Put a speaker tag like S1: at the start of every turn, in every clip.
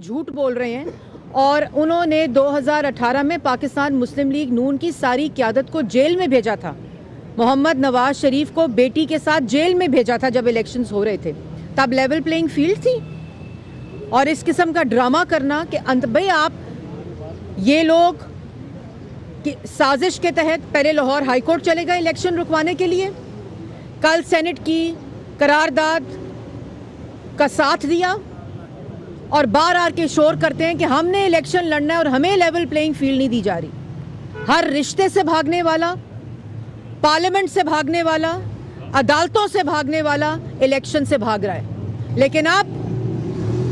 S1: جھوٹ بول رہے ہیں اور انہوں نے 2018 میں پاکستان مسلم لیگ نون کی ساری قیادت کو جیل میں بھیجا تھا. محمد نواز شریف کو بیٹی کے ساتھ جیل میں بھیجا تھا جب الیکشنز ہو رہے تھے. تب لیول پلینگ فیلڈ تھی. اور اس قسم کا ڈرامہ کرنا کہ بھئی آپ یہ لوگ سازش کے تحت پہلے لاہور ہائی کورٹ چلے گئے الیکشن رکوانے کے لیے, کل سینٹ کی قرارداد کا ساتھ دیا اور بار آر کے شور کرتے ہیں کہ ہم نے الیکشن لڑنا ہے اور ہمیں لیول پلینگ فیلڈ نہیں دی جا رہی. ہر رشتے سے بھاگنے والا, پارلیمنٹ سے بھاگنے والا, عدالتوں سے بھاگنے والا الیکشن سے بھاگ رہا ہے. لیکن اب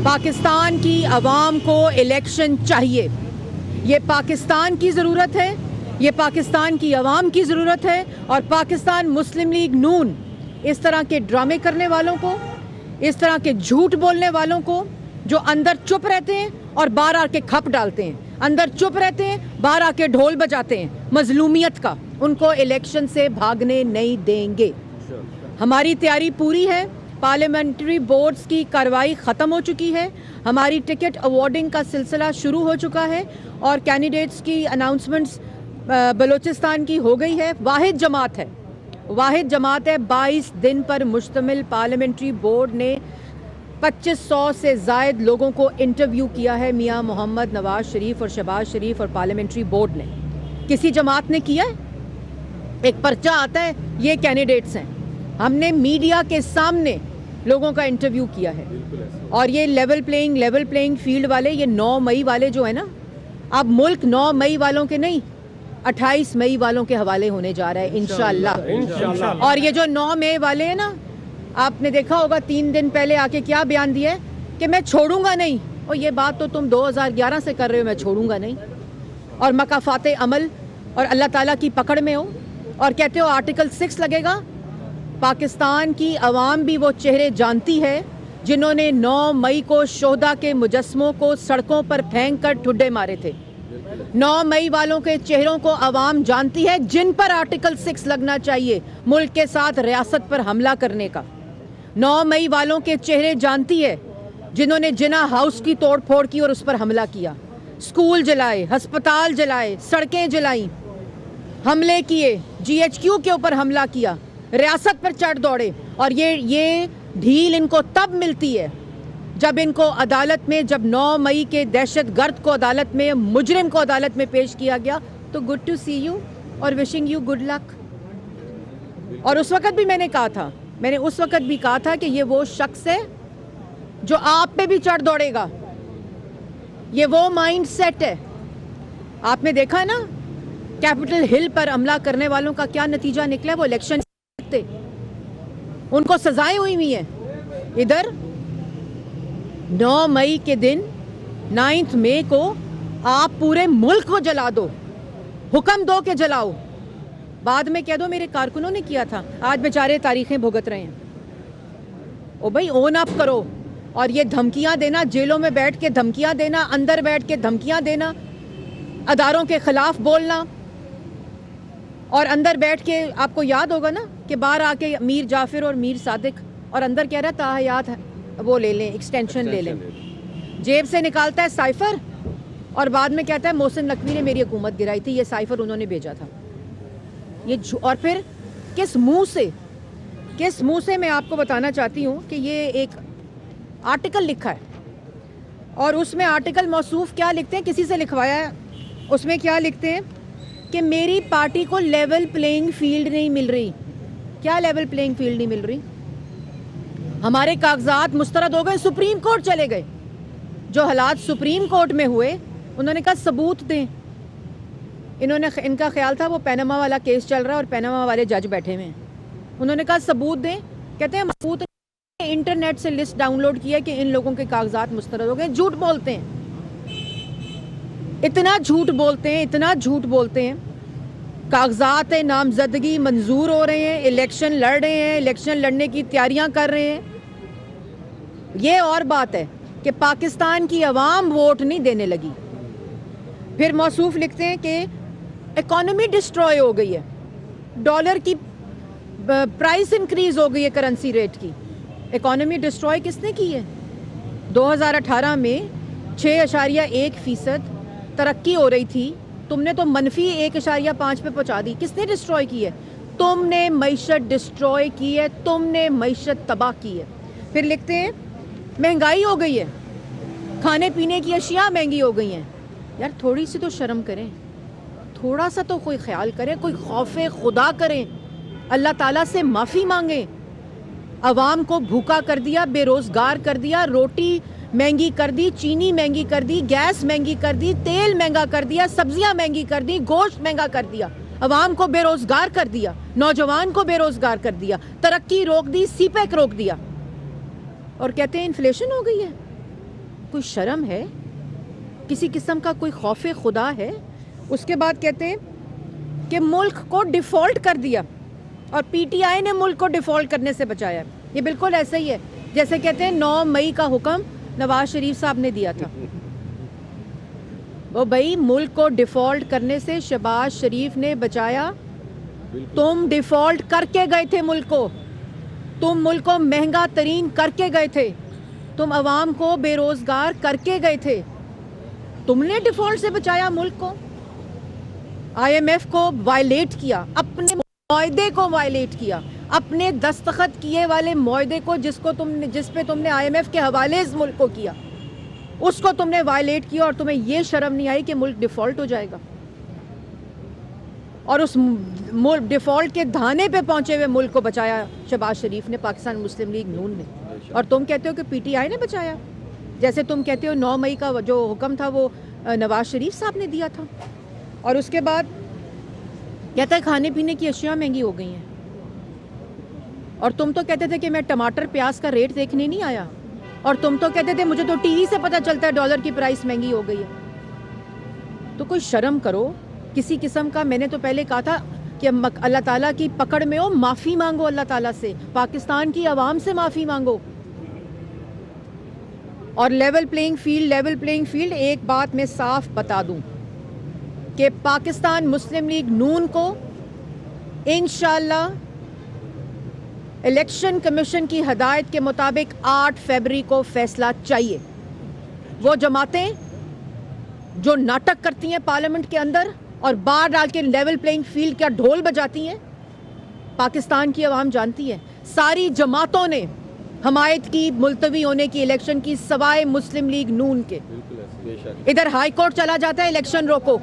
S1: پاکستان کی عوام کو الیکشن چاہیے. یہ پاکستان کی ضرورت ہے, یہ پاکستان کی عوام کی ضرورت ہے. اور پاکستان مسلم لیگ نون اس طرح کے ڈرامے کرنے والوں کو, اس طرح کے جھوٹ بولنے والوں کو, جو اندر چپ رہتے ہیں اور باہر آ کے کھپ ڈالتے ہیں, اندر چپ رہتے ہیں باہر آ کے ڈھول بجاتے ہیں مظلومیت کا, ان کو الیکشن سے بھاگنے نہیں دیں گے. ہماری تیاری پوری ہے. پارلیمنٹری بورڈز کی کارروائی ختم ہو چکی ہے. ہماری ٹکٹ ایوارڈنگ کا سلسلہ شروع ہو چکا ہے اور کینڈیڈیٹس کی اناؤنسمنٹس بلوچستان کی ہو گئی ہے. واحد جماعت ہے 22 دن پر مشتمل پارلیمنٹری بورڈ نے 2500 سے زائد لوگوں کو انٹرویو کیا ہے. میاں محمد نواز شریف اور شہباز شریف اور پارلیمنٹری بورڈ نے. کسی جماعت نے کیا ہے؟ ایک پرچہ آتا ہے یہ کینڈیڈیٹس ہیں. ہم نے میڈیا کے سامنے لوگوں کا انٹرویو کیا ہے. اور یہ لیول پلینگ فیلڈ والے, یہ 9 مئی والے جو ہے نا, اب ملک 9 مئی والوں کے نہیں 28 مئی والوں کے حوالے ہونے جا رہا ہے انشاءاللہ. اور یہ جو 9 مئی والے ہیں نا, آپ نے دیکھا ہوگا 3 دن پہلے آ کے کیا بیان دیا ہے کہ میں چھوڑوں گا نہیں. اور یہ بات تو تم 2011 سے کر رہے ہو, میں چھوڑوں گا نہیں, اور مکافات عمل اور اللہ تعالیٰ کی پکڑ میں ہو, اور کہتے ہو آرٹیکل 6 لگے گا. پاکستان کی عوام بھی وہ چہرے جانتی ہے جنہوں نے 9 مئی کو شہداء کے مجسموں کو سڑکوں پر پھینک کر ٹھڈے مارے تھے. 9 مئی والوں کے چہروں کو عوام جانتی ہے جن پر آرٹیکل 6 لگنا چاہیے ملک کے ساتھ ریاست پر حملہ کرنے کا. 9 مئی والوں کے چہرے جانتی ہے جنہوں نے جناح ہاؤس کی توڑ پھوڑ کی اور اس پر حملہ کیا, اسکول جلائے, ہسپتال جلائے, سڑکیں جلائیں, حملے کیے, جی ایچ کیو کے اوپر حملہ کیا, ریاست پر چڑھ دوڑے. اور یہ ڈھیل ان کو تب ملتی ہے جب ان کو عدالت میں, جب 9 مئی کے دہشت گرد کو عدالت میں, مجرم کو عدالت میں پیش کیا گیا. تو گڈ ٹو سی یو اور وشنگ یو گڈ لک. اور اس وقت بھی میں نے کہا تھا کہ یہ وہ شخص ہے جو آپ پہ بھی چڑھ دوڑے گا. یہ وہ مائنڈ سیٹ ہے. آپ نے دیکھا نا کیپٹل ہل پر حملہ کرنے والوں کا کیا نتیجہ نکلا. وہ الیکشن ان کو سزائیں ہوئی ہیں. ادھر 9 مئی کے دن 9 مئی کو آپ پورے ملک کو جلا دو, حکم دو کہ جلاؤ, بعد میں کہہ دو میرے کارکنوں نے کیا تھا. آج بیچارے تاریخیں بھگت رہے ہیں. او بھائی اون اپ کرو. اور یہ دھمکیاں دینا, جیلوں میں بیٹھ کے دھمکیاں دینا, اندر بیٹھ کے دھمکیاں دینا, اداروں کے خلاف بولنا, اور اندر بیٹھ کے آپ کو یاد ہوگا نا کہ باہر آ کے میر جعفر اور میر صادق, اور اندر کہہ رہا تاحیات وہ لے لیں, ایکسٹینشن لے لیں. جیب سے نکالتا ہے سائفر اور بعد میں کہتا ہے محسن نقوی نے میری حکومت گرائی تھی, یہ سائفر انہوں نے بھیجا تھا. اور پھر کس منہ سے میں آپ کو بتانا چاہتی ہوں کہ یہ ایک آرٹیکل لکھا ہے, اور اس میں آرٹیکل موصوف کیا لکھتے ہیں, کسی سے لکھوایا ہے. اس میں کیا لکھتے ہیں کہ میری پارٹی کو لیول پلینگ فیلڈ نہیں مل رہی. کیا لیول پلینگ فیلڈ نہیں مل رہی؟ ہمارے کاغذات مسترد ہو گئے, سپریم کورٹ چلے گئے. جو حالات سپریم کورٹ میں ہوئے انہوں نے کہا ثبوت دیں. ان کا خیال تھا وہ پیناما والا کیس چل رہا ہے اور پیناما والے جج بیٹھے ہوئے ہیں. انہوں نے کہا ثبوت دیں. کہتے ہیں ثبوت انٹرنیٹ سے لسٹ ڈاؤن لوڈ کیا کہ ان لوگوں کے کاغذات مسترد ہو گئے. جھوٹ بولتے ہیں, اتنا جھوٹ بولتے ہیں. کاغذات نامزدگی منظور ہو رہے ہیں, الیکشن لڑ رہے ہیں, الیکشن لڑنے کی تیاریاں کر رہے ہیں. یہ اور بات ہے کہ پاکستان کی عوام ووٹ نہیں دینے لگی. پھر موصوف لکھتے ہیں کہ اکانومی ڈسٹروائے ہو گئی ہے, ڈالر کی پرائس انکریز ہو گئی ہے, کرنسی ریٹ کی. اکانومی ڈسٹروائے کس نے کی ہے؟ 2018 میں 6.1% ترقی ہو رہی تھی، تم نے تو منفی 1.5 پہ پہنچا دی. کس نے ڈسٹروائے کی ہے؟ تم نے معیشت ڈسٹروائے کی ہے، تم نے معیشت تباہ کی ہے. پھر لکھتے ہیں مہنگائی ہو گئی ہے، کھانے پینے کی اشیاء مہنگی ہو گئی ہیں. یار تھوڑی سی تو شرم کریں، تھوڑا سا تو کوئی خیال کریں، کوئی خوف خدا کریں، اللہ تعالیٰ سے معافی مانگیں. عوام کو بھوکا کر دیا، بے روزگار کر دیا، روٹی مہنگی کر دی، چینی مہنگی کر دی، گیس مہنگی کر دی، تیل مہنگا کر دیا، سبزیاں مہنگی کر دی، گوشت مہنگا کر دیا، عوام کو بے روزگار کر دیا، نوجوان کو بے روزگار کر دیا، ترقی روک دی، سی پیک روک دیا، اور کہتے ہیں انفلیشن ہو گئی ہے. کوئی شرم ہے؟ کسی قسم کا کوئی خوف خدا ہے؟ اس کے بعد کہتے ہیں کہ ملک کو ڈیفالٹ کر دیا، اور پی ٹی آئی نے ملک کو ڈیفالٹ کرنے سے بچایا. یہ بالکل ایسا ہی ہے جیسے کہتے ہیں 9 مئی کا حکم نواز شریف صاحب نے دیا تھا. وہ بھائی ملک کو ڈیفالٹ کرنے سے شہباز شریف نے بچایا. تم ڈیفالٹ کر کے گئے تھے ملک کو، تم ملک کو مہنگا ترین کر کے گئے تھے، تم عوام کو بے روزگار کر کے گئے تھے. تم نے ڈیفالٹ سے بچایا ملک کو. آئی ایم ایف کو وائلیٹ کیا، اپنے معاہدے کو وائلیٹ کیا، اپنے دستخط کیے والے معاہدے کو جس پہ تم نے آئی ایم ایف کے حوالے اس ملک کو کیا، اس کو تم نے وائلیٹ کیا، اور تمہیں یہ شرم نہیں آئی کہ ملک ڈیفالٹ ہو جائے گا. اور اس ڈیفالٹ کے دھانے پہ پہنچے ہوئے ملک کو بچایا شہباز شریف نے، پاکستان مسلم لیگ نون نے. اور تم کہتے ہو کہ پی ٹی آئی نے بچایا، جیسے تم کہتے ہو 9 مئی کا جو حکم تھا وہ نواز شریف صاحب نے دیا تھا. اور اس کے بعد کہتا ہے کھانے پینے کی اشیاء مہنگی ہو گئی ہیں. اور تم تو کہتے تھے کہ میں ٹماٹر پیاز کا ریٹ دیکھنے نہیں آیا، اور تم تو کہتے تھے مجھے تو ٹی وی سے پتہ چلتا ہے ڈالر کی پرائس مہنگی ہو گئی ہے. تو کوئی شرم کرو کسی قسم کا. میں نے تو پہلے کہا تھا کہ اللہ تعالیٰ کی پکڑ میں ہو، معافی مانگو اللہ تعالیٰ سے، پاکستان کی عوام سے معافی مانگو. اور لیول پلینگ فیلڈ ایک بات میں صاف بتا دوں کہ پاکستان مسلم لیگ نون کو انشاءاللہ الیکشن کمیشن کی ہدایت کے مطابق 8 فروری کو فیصلہ چاہیے. وہ جماعتیں جو ناٹک کرتی ہیں پارلیمنٹ کے اندر اور باہر ڈال کے لیول پلینگ فیلڈ کا ڈھول بجاتی ہیں، پاکستان کی عوام جانتی ہے. ساری جماعتوں نے حمایت کی ملتوی ہونے کی الیکشن کی، سوائے مسلم لیگ نون کے. ادھر ہائی کورٹ چلا جاتا ہے الیکشن روکو،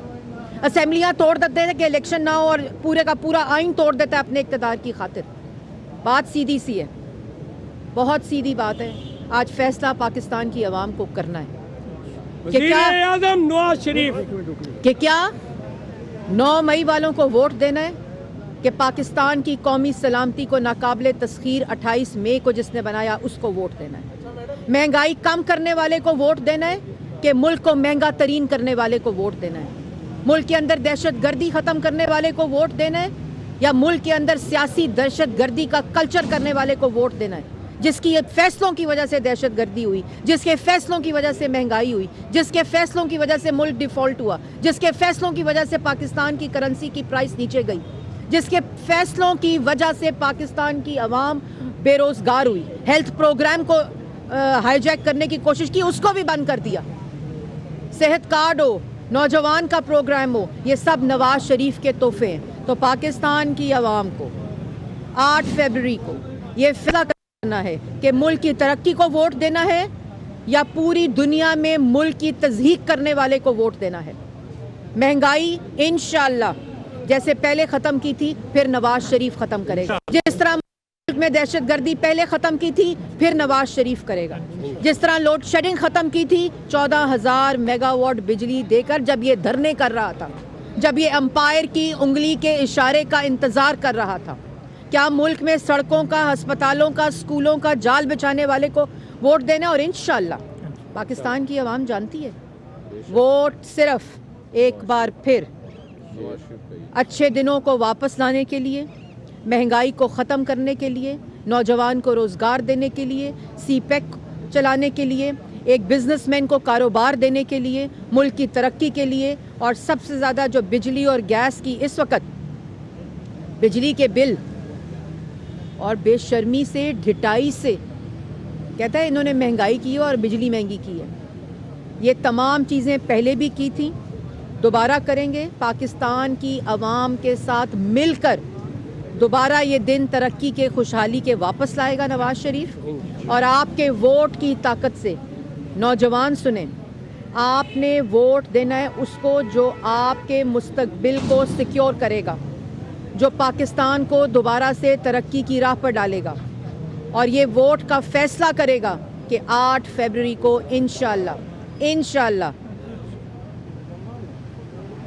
S1: اسمبلیاں توڑ دیتے ہیں کہ الیکشن نہ ہو، اور پورے کا پورا آئین توڑ دیتا ہے اپنے اقتدار کی خاطر. بات سیدھی سی ہے، بہت سیدھی بات ہے. آج فیصلہ پاکستان کی عوام کو کرنا ہے کہ
S2: وزیراعظم نواز شریف
S1: کہ کیا 9 مئی والوں کو ووٹ دینا ہے کہ پاکستان کی قومی سلامتی کو ناقابل تسخیر 28 مئی کو جس نے بنایا اس کو ووٹ دینا ہے. مہنگائی کم کرنے والے کو ووٹ دینا ہے کہ ملک کو مہنگا ترین کرنے والے کو ووٹ دینا ہے. ملک کے اندر دہشت گردی ختم کرنے والے کو ووٹ دینا ہے یا ملک کے اندر سیاسی دہشت گردی کا کلچر کرنے والے کو ووٹ دینا ہے، جس کی فیصلوں کی وجہ سے دہشت گردی ہوئی، جس کے فیصلوں کی وجہ سے مہنگائی ہوئی، جس کے فیصلوں کی وجہ سے ملک ڈیفالٹ ہوا، جس کے فیصلوں کی وجہ سے پاکستان کی کرنسی کی پرائس نیچے گئی، جس کے فیصلوں کی وجہ سے پاکستان کی عوام بے روزگار ہوئی، ہیلتھ پروگرام کو ہائی جیک کرنے کی کوشش کی، اس کو بھی بند کر دیا. صحت کارڈ ہو، نوجوان کا پروگرام ہو، یہ سب نواز شریف کے تحفے ہیں. تو پاکستان کی عوام کو 8 فروری کو یہ فیصلہ کرنا ہے کہ ملک کی ترقی کو ووٹ دینا ہے یا پوری دنیا میں ملک کی تضحیک کرنے والے کو ووٹ دینا ہے. مہنگائی انشاءاللہ جیسے پہلے ختم کی تھی پھر نواز شریف ختم کرے گا. جس طرح ملک میں دہشت گردی پہلے ختم کی تھی پھر نواز شریف کرے گا. جس طرح لوڈ شیڈنگ ختم کی تھی 14,000 میگا واٹ بجلی دے کر جب یہ دھرنے کر رہا تھا، جب یہ امپائر کی انگلی کے اشارے کا انتظار کر رہا تھا. کیا ملک میں سڑکوں کا، ہسپتالوں کا، اسکولوں کا جال بچانے والے کو ووٹ دینا؟ اور انشاءاللہ پاکستان کی عوام جانتی ہے ووٹ صرف ایک بار پھر اچھے دنوں کو واپس لانے کے لیے، مہنگائی کو ختم کرنے کے لیے، نوجوان کو روزگار دینے کے لیے، سی پیک چلانے کے لیے، ایک بزنس مین کو کاروبار دینے کے لیے، ملک کی ترقی کے لیے. اور سب سے زیادہ جو بجلی اور گیس کی اس وقت بجلی کے بل اور بے شرمی سے، ڈھٹائی سے کہتا ہے انہوں نے مہنگائی کی ہے اور بجلی مہنگی کی ہے. یہ تمام چیزیں پہلے بھی کی تھیں, دوبارہ کریں گے. پاکستان کی عوام کے ساتھ مل کر دوبارہ یہ دن ترقی کے, خوشحالی کے واپس لائے گا نواز شریف. اور آپ کے ووٹ کی طاقت سے, نوجوان سنیں, آپ نے ووٹ دینا ہے اس کو جو آپ کے مستقبل کو سیکیور کرے گا, جو پاکستان کو دوبارہ سے ترقی کی راہ پر ڈالے گا. اور یہ ووٹ کا فیصلہ کرے گا کہ 8 فروری کو انشاءاللہ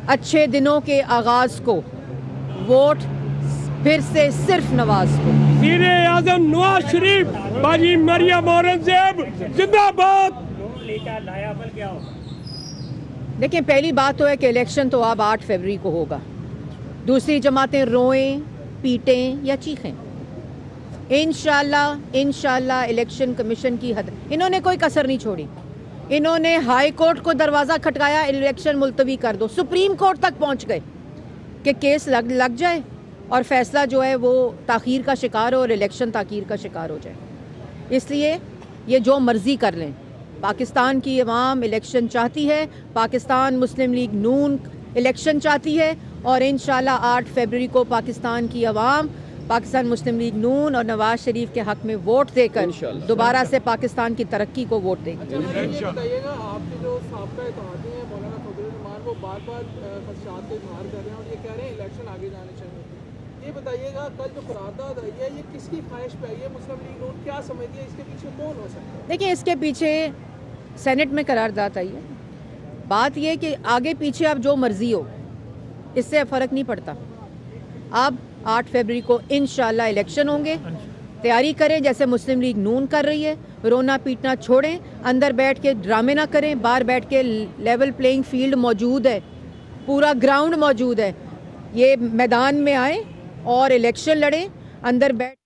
S1: اچھے دنوں کے آغاز کو ووٹ پھر سے صرف نواز کو.
S2: وزیر اعظم نواز شریف, باجی مریم اورنگزیب زندہ باد.
S1: دیکھیں, پہلی بات تو ہے کہ الیکشن تو اب 8 فروری کو ہوگا. دوسری جماعتیں روئیں, پیٹیں یا چیخیں, انشاءاللہ الیکشن کمیشن کی حد, انہوں نے کوئی کسر نہیں چھوڑی. انہوں نے ہائی کورٹ کو دروازہ کھٹکایا, الیکشن ملتوی کر دو. سپریم کورٹ تک پہنچ گئے کہ کیس لگ جائے اور فیصلہ جو ہے وہ تاخیر کا شکار ہو اور الیکشن تاخیر کا شکار ہو جائے. اس لیے یہ جو مرضی کر لیں, پاکستان کی عوام الیکشن چاہتی ہے, پاکستان مسلم لیگ نون الیکشن چاہتی ہے, اور انشاءاللہ 8 فروری کو پاکستان کی عوام پاکستان مسلم لیگ نون اور نواز شریف کے حق میں ووٹ دے کر دوبارہ سے پاکستان کی ترقی کو ووٹ دے گی.
S3: بتائیے گا, آپ کے جو سابقہ اتحادی ہیں مولانا فضل الرحمان, وہ بار بار خدشات کا اظہار کر رہے ہیں اور یہ کہہ رہے ہیں الیکشن آگے جانے چاہیے. یہ بتائیے گا, کل جو قرارداد آئی ہے یہ کس کی خواہش پہ آئی ہے؟ مسلم لیگ نون کیا سمجھتی ہے اس کے پیچھے کون ہو سکتا ہے؟
S1: دیکھیں, اس کے پیچھے سینٹ میں قرارداد آئی ہے. بات یہ کہ آگے پیچھے اب جو مرضی ہو, اس سے فرق نہیں پڑتا. اب 8 فروری کو انشاءاللہ الیکشن ہوں گے. تیاری کریں جیسے مسلم لیگ نون کر رہی ہے, رونا پیٹنا چھوڑیں, اندر بیٹھ کے ڈرامے نہ کریں, باہر بیٹھ کے لیول پلینگ فیلڈ موجود ہے, پورا گراؤنڈ موجود ہے. یہ میدان میں آئیں اور الیکشن لڑیں, اندر بیٹھ